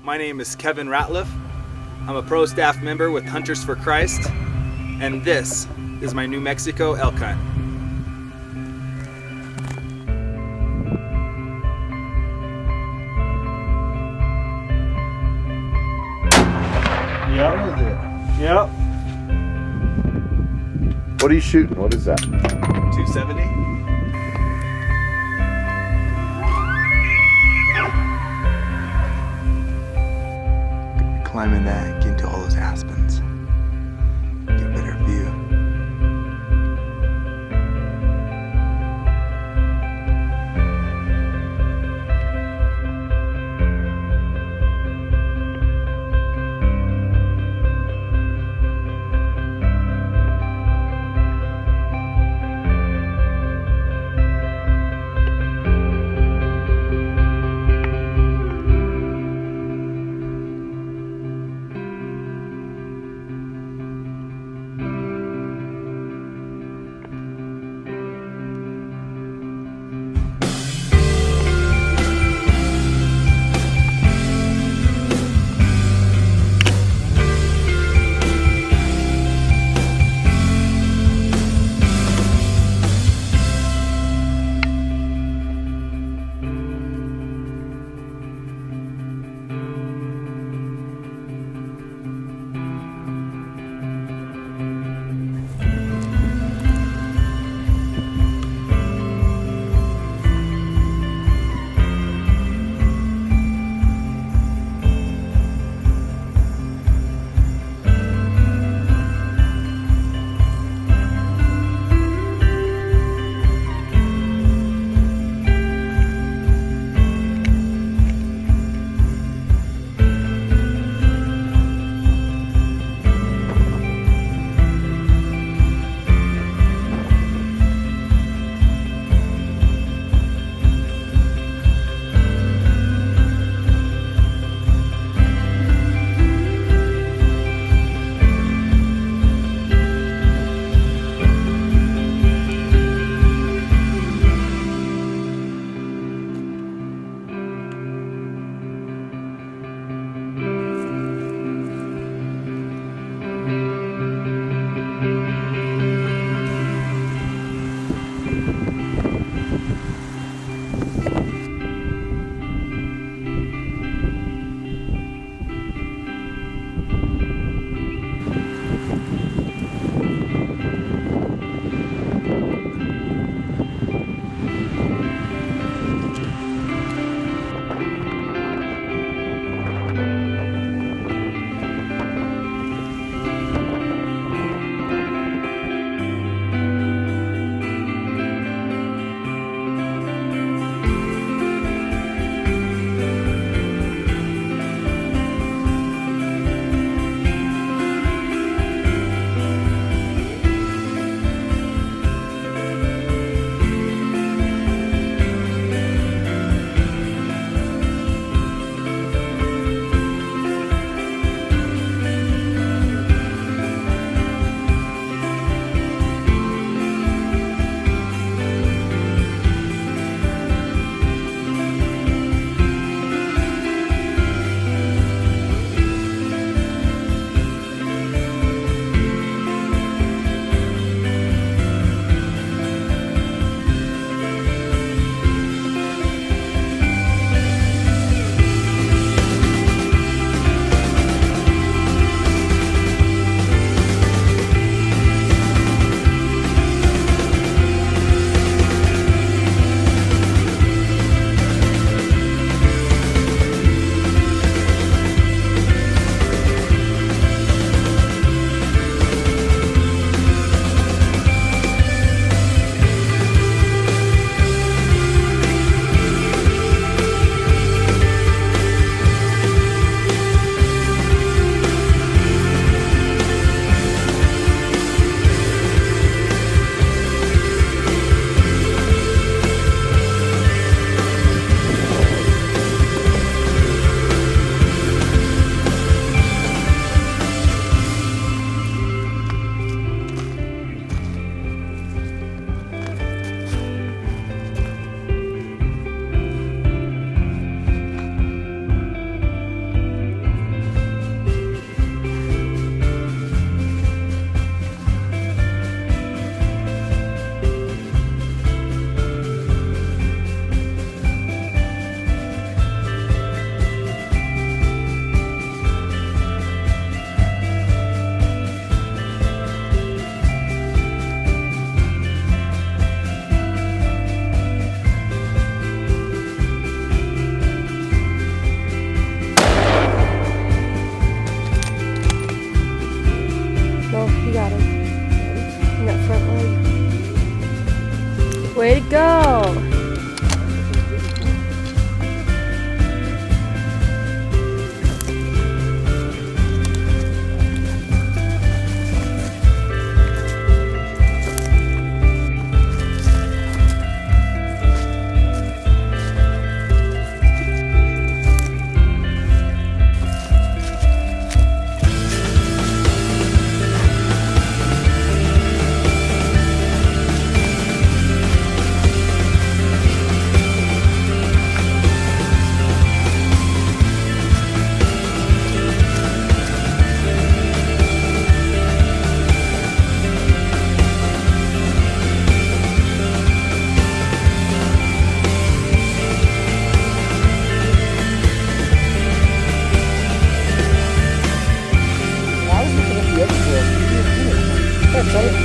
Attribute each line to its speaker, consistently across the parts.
Speaker 1: My name is Kevin Ratliff. I'm a pro staff member with Hunters for Christ, and this is my New Mexico elk hunt.
Speaker 2: Yep.
Speaker 3: What is it?
Speaker 2: Yep.
Speaker 4: What are you shooting? What is that?
Speaker 1: 270.
Speaker 5: Climbing that, get into all those aspens. Get a better view.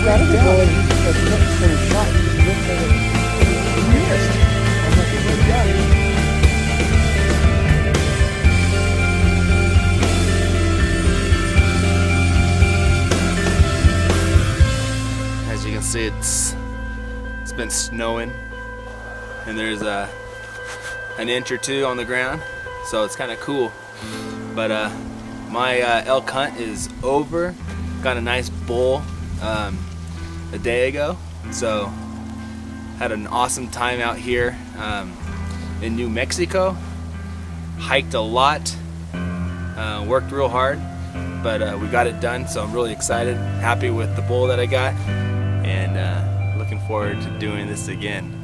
Speaker 2: got a bull and he shot. He looked at it. He missed. I'm like, good job.
Speaker 1: As you can see, it's been snowing, and there's an inch or two on the ground, so it's kind of cool. But my elk hunt is over. Got a nice bull a day ago, so had an awesome time out here in New Mexico. Hiked a lot, worked real hard, but we got it done, so I'm really excited, happy with the bull that I got, and looking forward to doing this again.